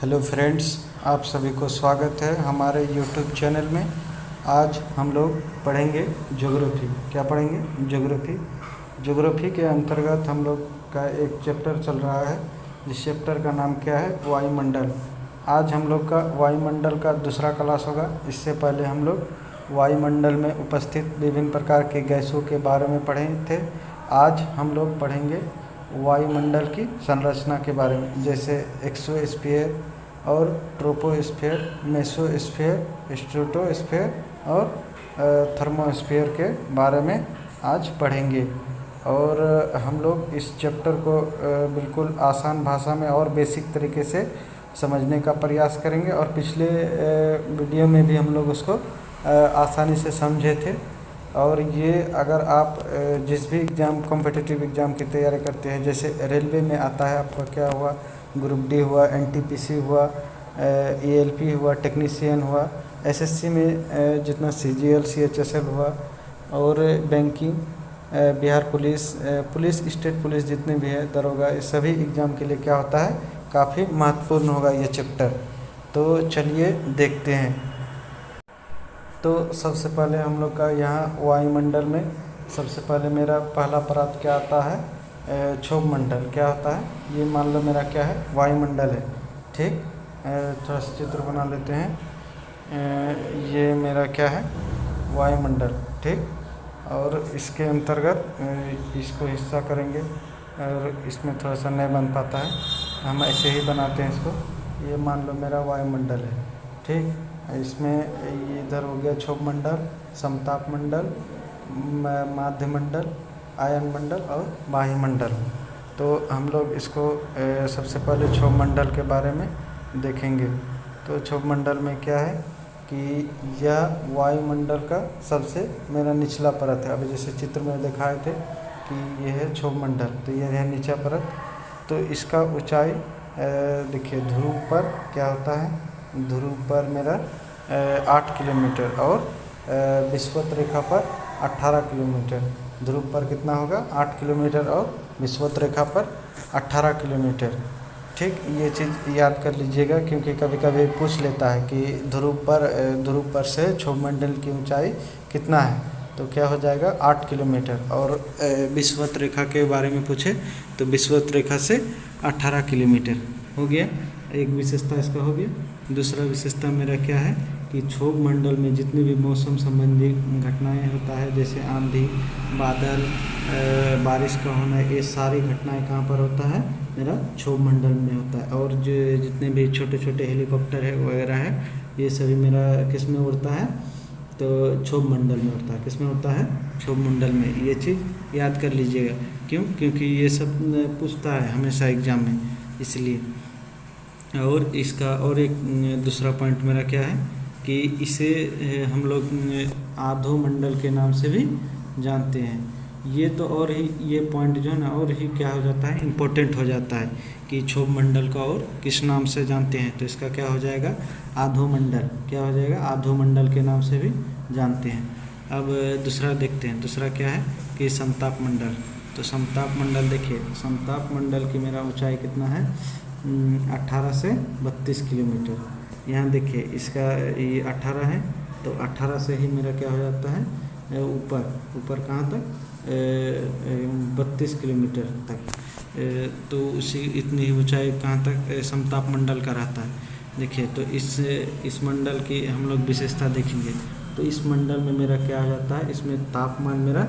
Hello friends, आप सभी को स्वागत है हमारे यूट्यूब चैनल में। आज हम लोग पढ़ेंगे ज्योग्राफी। क्या पढ़ेंगे? ज्योग्राफी। ज्योग्राफी के अंतर्गत हम लोग का एक चैप्टर चल रहा है, जिस चैप्टर का नाम क्या है? वायुमंडल। आज हम लोग का वायुमंडल का दूसरा क्लास होगा। इससे पहले हम लोग वायुमंडल में उपस्थित विभिन्न प्रकार के गैसों के बारे में पढ़े थे। आज हम लोग पढ़ेंगे वायुमंडल की संरचना के बारे में, जैसे एक्सोस्फीयर और ट्रोपोस्फीयर, मेसोस्फीयर, स्ट्रेटोस्फीयर और थर्मोस्फीयर के बारे में आज पढ़ेंगे। और हम लोग इस चैप्टर को बिल्कुल आसान भाषा में और बेसिक तरीके से समझने का प्रयास करेंगे। और पिछले वीडियो में भी हम लोग उसको आसानी से समझे थे। और ये अगर आप जिस भी एग्ज़ाम, कॉम्पिटिटिव एग्ज़ाम की तैयारी करते हैं, जैसे रेलवे में आता है आपका क्या हुआ, ग्रुप डी हुआ, एनटीपीसी हुआ, ईएलपी हुआ, टेक्नीशियन हुआ, एसएससी में जितना सीजीएल, सीएचएसएल हुआ, और banking, Bihar police, state police जितने भी है, दरोगा, इस सभी एग्ज़ाम के लिए क्या होता है, काफ़ी महत्वपूर्ण होगा ये चैप्टर। तो चलिए देखते हैं। तो सबसे पहले हम लोग का यहाँ वायुमंडल में सबसे पहले मेरा पहला पदार्थ क्या आता है? क्षोभमंडल। क्या होता है? ये मान लो मेरा क्या है? वायुमंडल है। ठीक, थोड़ा सा चित्र बना लेते हैं। ये मेरा क्या है? वायुमंडल। ठीक, और इसके अंतर्गत इसको हिस्सा करेंगे, और इसमें थोड़ा सा नहीं बन पाता है, हम ऐसे ही बनाते हैं इसको। ये मान लो मेरा वायुमंडल है। ठीक, इसमें ये इधर हो गया क्षोभमंडल, समताप मंडल, माध्यमंडल, आयन मंडल और वायुमंडल। तो हम लोग इसको सबसे पहले क्षोभमंडल के बारे में देखेंगे। तो क्षोभमंडल में क्या है कि यह वायुमंडल का सबसे मेरा निचला परत है। अभी जैसे चित्र में दिखाए थे कि यह है क्षोभमंडल, तो यह है नीचा परत। तो इसका ऊंचाई देखिए, ध्रुव पर क्या होता है? ध्रुव पर मेरा 8 किलोमीटर और विषुवत रेखा पर 18 किलोमीटर। ध्रुव पर कितना होगा? 8 किलोमीटर और विषुवत रेखा पर 18 किलोमीटर। ठीक, ये चीज़ याद कर लीजिएगा, क्योंकि कभी कभी पूछ लेता है कि ध्रुव पर से क्षोभमंडल की ऊंचाई कितना है, तो क्या हो जाएगा? 8 किलोमीटर। और विषुवत रेखा के बारे में पूछे तो विषुवत रेखा से 18 किलोमीटर हो गया। एक विशेषता इसका हो गया। दूसरा विशेषता मेरा क्या है कि क्षोभमंडल में जितनी भी मौसम संबंधी घटनाएं होता है, जैसे आंधी, बादल, बारिश का होना, ये सारी घटनाएं कहाँ पर होता है? मेरा क्षोभमंडल में होता है। और जो जितने भी छोटे छोटे हेलीकॉप्टर है वगैरह है, ये सभी मेरा किस में उड़ता है? तो क्षोभमंडल में उड़ता है। किस में उड़ता है? क्षोभमंडल में। ये चीज़ याद कर लीजिएगा। क्यों? क्योंकि ये सब पूछता है हमेशा एग्जाम में, इसलिए। और इसका और एक दूसरा पॉइंट मेरा क्या है कि इसे हम लोग आधोमंडल के नाम से भी जानते हैं। ये तो और ही ये पॉइंट जो है ना, और ही क्या हो जाता है? इम्पोर्टेंट हो जाता है कि क्षोभमंडल का और किस नाम से जानते हैं। तो इसका क्या हो जाएगा? आधोमंडल। क्या हो जाएगा? आधोमंडल के नाम से भी जानते हैं। अब दूसरा देखते हैं। दूसरा क्या है कि समताप मंडल। तो समताप मंडल देखिए, समताप मंडल की मेरा ऊंचाई कितना है? 18 से 32 किलोमीटर। यहाँ देखिए, इसका ये 18 है, तो 18 से ही मेरा क्या हो जाता है? ऊपर कहाँ तक? 32 किलोमीटर तक। तो उसी इतनी ही ऊंचाई कहाँ तक समताप मंडल का रहता है। देखिए, तो इस मंडल की हम लोग विशेषता देखेंगे। तो इस मंडल में मेरा क्या हो जाता है? इसमें तापमान मेरा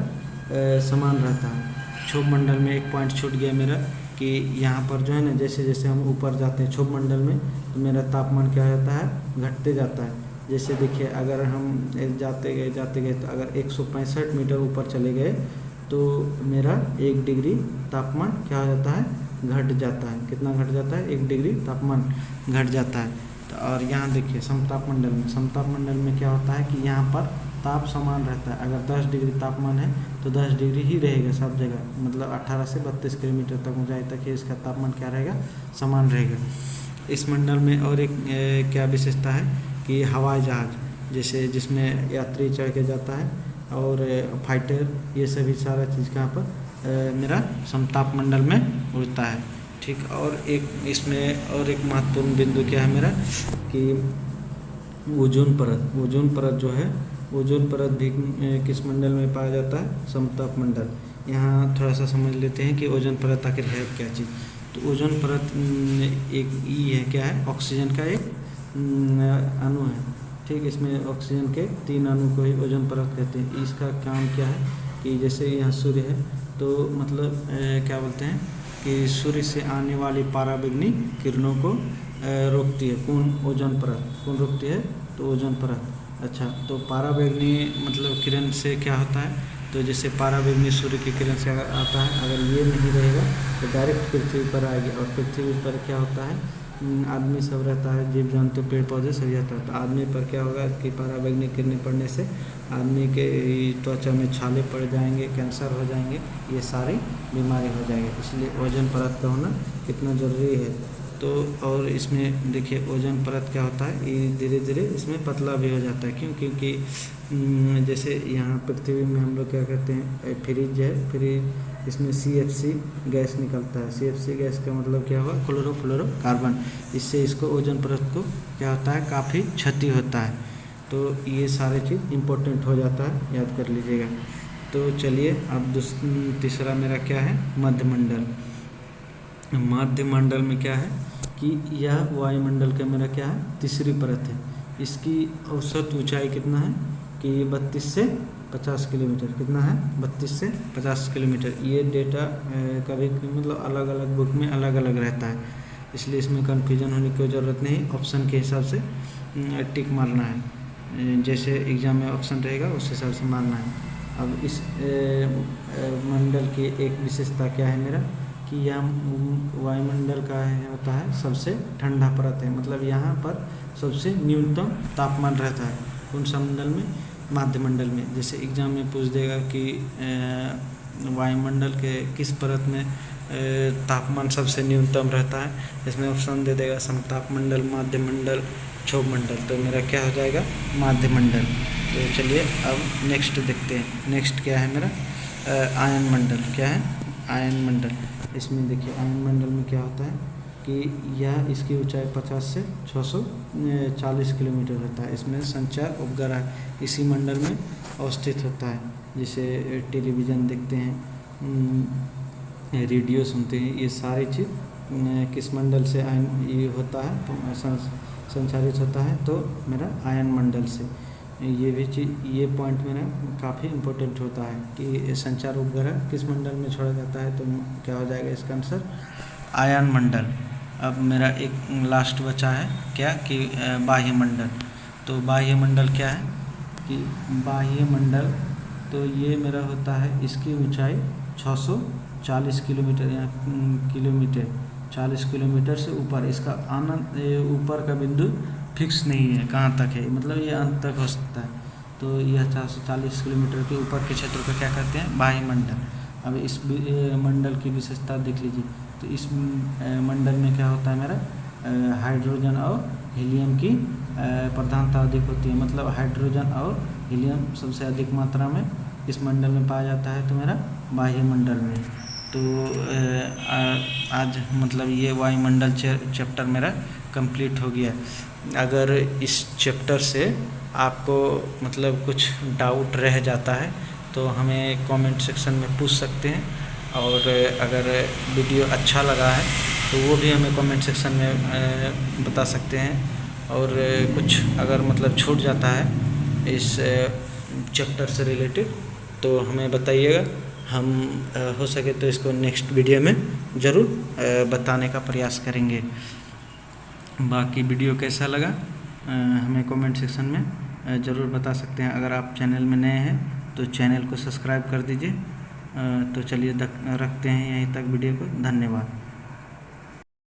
समान रहता है। क्षोभमंडल में एक पॉइंट छूट गया मेरा कि यहाँ पर जो है ना, जैसे जैसे हम ऊपर जाते हैं क्षोभमंडल में, तो मेरा तापमान क्या हो जाता है? घटते जाता है। जैसे देखिए, अगर हम जाते गए तो अगर 165 मीटर ऊपर चले गए तो मेरा 1 डिग्री तापमान क्या हो जाता है? घट जाता है। कितना घट जाता है? 1 डिग्री तापमान घट जाता है। तो और यहाँ देखिए, समताप मंडल में क्या होता है कि यहाँ पर ताप समान रहता है। अगर 10 डिग्री तापमान है तो 10 डिग्री ही रहेगा सब जगह, मतलब 18 से 32 किलोमीटर तक ऊंचाई तक ही इसका तापमान क्या रहेगा? समान रहेगा। इस मंडल में और एक क्या विशेषता है कि हवाई जहाज, जैसे जिसमें यात्री चढ़ के जाता है, और फाइटर, ये सभी सारा चीज़ कहाँ पर मेरा समताप मंडल में उड़ता है। ठीक। और एक इसमें और एक महत्वपूर्ण बिंदु क्या है मेरा कि ओजोन परत। ओजोन परत जो है, ओजोन परत भी किस मंडल में पाया जाता है? समताप मंडल। यहाँ थोड़ा सा समझ लेते हैं कि ओजोन परत आखिर है क्या चीज़। तो ओजोन परत एक ई है, क्या है? ऑक्सीजन का एक अणु है, ठीक। इसमें ऑक्सीजन के 3 अणु को ही ओजोन परत कहते हैं। इसका काम क्या है कि जैसे यहाँ सूर्य है तो मतलब क्या बोलते हैं कि सूर्य से आने वाली पराबैंगनी किरणों को रोकती है। कौन? ओजोन परत। कौन रोकती है? तो ओजोन परत। अच्छा, तो पराबैंगनी मतलब किरण से क्या होता है? तो जैसे पराबैंगनी सूर्य की किरण से आता है, अगर ये नहीं रहेगा तो डायरेक्ट पृथ्वी पर आएगी। और पृथ्वी पर क्या होता है? आदमी सब रहता है, जीव जंतु पेड़ पौधे सभी रहता है। तो आदमी पर क्या होगा कि पराबैंगनी किरणें पड़ने से आदमी के त्वचा में छाले पड़ जाएंगे, कैंसर हो जाएंगे, ये सारी बीमारी हो जाएगी। इसलिए ओजोन परत का होना कितना ज़रूरी है। तो और इसमें देखिए ओजोन परत क्या होता है, ये धीरे धीरे इसमें पतला भी हो जाता है। क्यों? क्योंकि जैसे यहाँ पृथ्वी में हम लोग क्या कहते हैं, फ्रिज है, फ्रिज इसमें CFC गैस निकलता है। CFC गैस का मतलब क्या हुआ? क्लोरोफ्लोरोकार्बन। इससे इसको ओजोन परत को क्या होता है? काफ़ी क्षति होता है। तो ये सारे चीज़ इम्पोर्टेंट हो जाता है, याद कर लीजिएगा। तो चलिए अब तीसरा मेरा क्या है? मध्यमंडल। मध्यमंडल में क्या है कि यह वायुमंडल का मेरा क्या है? तीसरी परत है। इसकी औसत ऊंचाई कितना है कि 32 से 50 किलोमीटर। कितना है? 32 से 50 किलोमीटर। ये डेटा कभी मतलब अलग अलग बुक में अलग अलग रहता है, इसलिए इसमें कन्फ्यूजन होने की ज़रूरत नहीं। ऑप्शन के हिसाब से टिक मारना है, जैसे एग्ज़ाम में ऑप्शन रहेगा उस हिसाब से मारना है। अब इस मंडल की एक विशेषता क्या है मेरा कि यह वायुमंडल का होता है सबसे ठंडा परत है। मतलब यहाँ पर सबसे न्यूनतम तापमान रहता है। कौन सा मंडल में? मध्यमंडल में। जैसे एग्जाम में पूछ देगा कि वायुमंडल के किस परत में तापमान सबसे न्यूनतम रहता है, इसमें ऑप्शन दे देगा समताप मंडल, मध्यमंडल, क्षोभ मंडल। तो मेरा क्या हो जाएगा? मध्यमंडल। तो चलिए अब नेक्स्ट देखते हैं। नेक्स्ट क्या है मेरा? आयन मंडल। क्या है? आयन मंडल। इसमें देखिए आयन मंडल में क्या होता है कि यह इसकी ऊंचाई 50 से 640 किलोमीटर रहता है। इसमें संचार उपग्रह इसी मंडल में अवस्थित होता है। जैसे टेलीविज़न देखते हैं, रेडियो सुनते हैं, ये सारी चीज़ किस मंडल से आयन ये होता है तो संचारित होता है? तो मेरा आयन मंडल से। ये भी चीज़, ये पॉइंट मेरा काफ़ी इम्पोर्टेंट होता है कि संचार उपग्रह किस मंडल में छोड़ा जाता है। तो क्या हो जाएगा इसका आंसर? आयन मंडल। अब मेरा एक लास्ट बचा है क्या कि बाह्य मंडल। तो बाह्य मंडल क्या है कि बाह्य मंडल तो ये मेरा होता है, इसकी ऊंचाई 640 किलोमीटर या किलोमीटर 40 किलोमीटर से ऊपर। इसका आनंद ऊपर का बिंदु फिक्स नहीं है कहाँ तक है, मतलब ये अंत तक हो सकता है। तो यह 440 किलोमीटर के ऊपर के क्षेत्र को क्या कहते हैं? बाह्य मंडल। अब इस मंडल की विशेषता देख लीजिए। तो इस मंडल में क्या होता है मेरा? हाइड्रोजन और हीलियम की प्रधानता अधिक होती है। मतलब हाइड्रोजन और हीलियम सबसे अधिक मात्रा में इस मंडल में पाया जाता है, तो मेरा बाह्य मंडल में। तो आज मतलब ये वायुमंडल चैप्टर मेरा कंप्लीट हो गया। अगर इस चैप्टर से आपको मतलब कुछ डाउट रह जाता है तो हमें कमेंट सेक्शन में पूछ सकते हैं। और अगर वीडियो अच्छा लगा है तो वो भी हमें कमेंट सेक्शन में बता सकते हैं। और कुछ अगर मतलब छूट जाता है इस चैप्टर से रिलेटेड तो हमें बताइएगा। हम हो सके तो इसको नेक्स्ट वीडियो में ज़रूर बताने का प्रयास करेंगे। बाकी वीडियो कैसा लगा हमें कमेंट सेक्शन में ज़रूर बता सकते हैं। अगर आप चैनल में नए हैं तो चैनल को सब्सक्राइब कर दीजिए। तो चलिए रखते हैं यहीं तक वीडियो को। धन्यवाद।